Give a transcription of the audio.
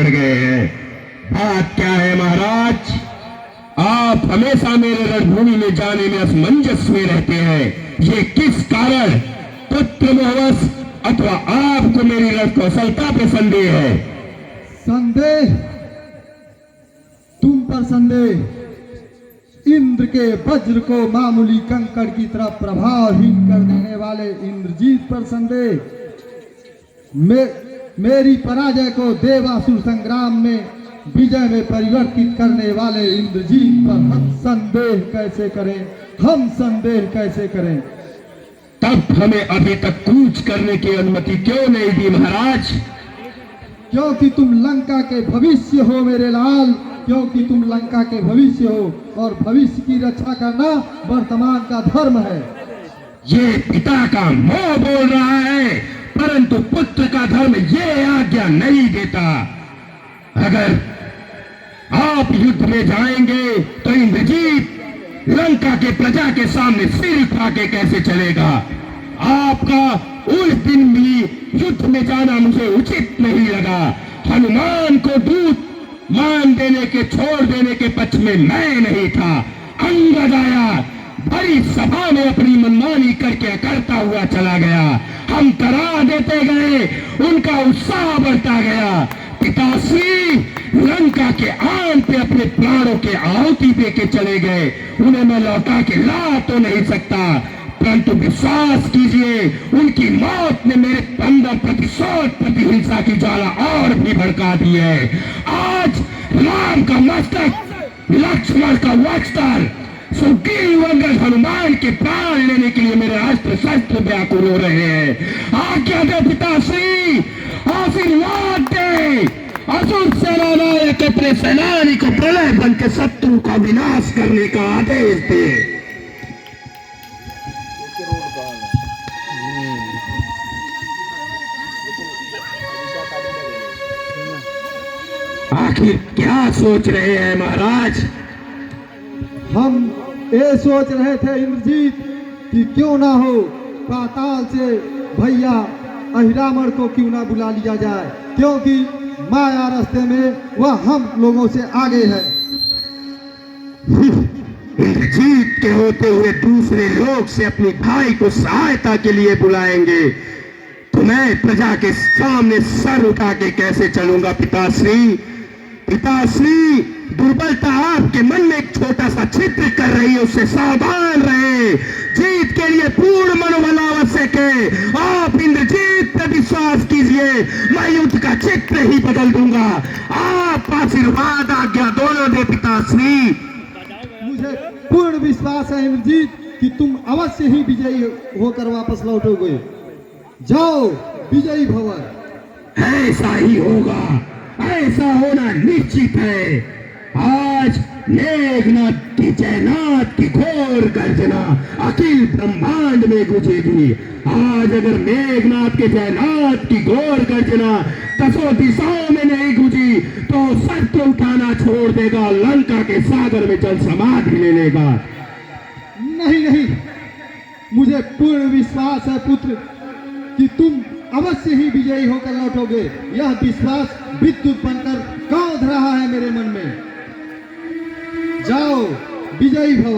पड़ गए हैं। बात क्या है महाराज, आप हमेशा मेरे रणभूमि में जाने में असमंजस में रहते हैं। ये किस कारण? पुत्र मोहवश अथवा आपको मेरी रण कौशलता पे संदेह है? संदेह? तुम पर संदेह? इंद्र के वज्र को मामूली कंकड़ की तरह प्रभावहीन कर देने वाले इंद्रजीत पर संदेह? मेरी पराजय को देवासुर संग्राम में विजय में परिवर्तित करने वाले इंद्रजीत पर हम संदेह कैसे करें? हम संदेह कैसे करें? तब हमें अभी तक कूच करने की अनुमति क्यों नहीं दी महाराज? क्योंकि तुम लंका के भविष्य हो मेरे लाल, क्योंकि तुम लंका के भविष्य हो और भविष्य की रक्षा करना वर्तमान का धर्म है। ये पिता का मोह बोल रहा है, परंतु पुत्र का धर्म ये आज्ञा नहीं देता। अगर आप युद्ध में जाएंगे तो इंद्रजीत लंका के प्रजा के सामने सिर उठा के कैसे चलेगा? आपका उस दिन भी युद्ध में जाना मुझे उचित नहीं लगा। हनुमान को दूत मान देने के छोड़ देने के पक्ष में मैं नहीं था। अंगद आया, बड़ी सभा में अपनी मनमानी करके करता हुआ चला गया। हम तरा देते गए, उनका उत्साह बढ़ता गया। पिताश्री लंका के आन पे अपने प्राणों के आहुति दे के चले गए। उन्हें मैं लौटा के ला तो नहीं सकता, परंतु विश्वास कीजिए उनकी मौत ने मेरे अंदर प्रतिशोध प्रतिहिंसा की ज्वाला और भी भड़का दी है। आज राम का मस्तक, लक्ष्मण का वस्त्र, सुग्रीव अंगद हनुमान के प्राण लेने के लिए मेरे अस्त्र शस्त्र व्याकुल हो रहे हैं। आज्ञा दे पिताश्री, आशीर्वाद दे। असुर सेनानायक अपने सेनानी को प्रलय बन के शत्रु का विनाश करने का आदेश दे। आखिर क्या सोच रहे हैं महाराज? हम ये सोच रहे थे इंद्रजीत कि क्यों ना हो पाताल से भैया अहिरावण को क्यों ना बुला लिया जाए, क्योंकि माया रास्ते में वह हम लोगों से आगे है। इंद्रजीत के होते हुए दूसरे लोग से अपनी भाई को सहायता के लिए बुलाएंगे तो मैं प्रजा के सामने सर उठा के कैसे चलूंगा? पिताश्री, पिताश्री, दुर्बलता आपके मन में एक छोटा सा छिद्र कर रही है, उससे सावधान रहे। जीत के लिए पूर्ण मनोबल आवश्यक है। आप इंद्रजीत पर विश्वास कीजिए, मैं युद्ध का चित्र ही बदल दूंगा। आप आशीर्वाद आज्ञा दोनों दे पिताश्री। मुझे पूर्ण विश्वास है इंद्रजीत कि तुम अवश्य ही विजयी होकर वापस लौटोगे। जाओ, विजयी भव। ऐसा ही होगा, ऐसा होना निश्चित है। आज मेघनाथ की जयनाथ की घोर गर्जना अखिल ब्रह्मांड में गूंजेगी। आज अगर मेघनाथ के जयनाथ की घोर गर्जना दसों दिशाओं में नहीं गूंजी तो शस्त्र उठाना छोड़ देगा, लंका के सागर में जल समाधि ले लेगा। नहीं नहीं, मुझे पूर्ण विश्वास है पुत्र कि तुम अवश्य ही विजयी होकर लौटोगे। यह विश्वास विद्युत बनकर कौंध रहा है मेरे मन में। जाओ, विजयी भव।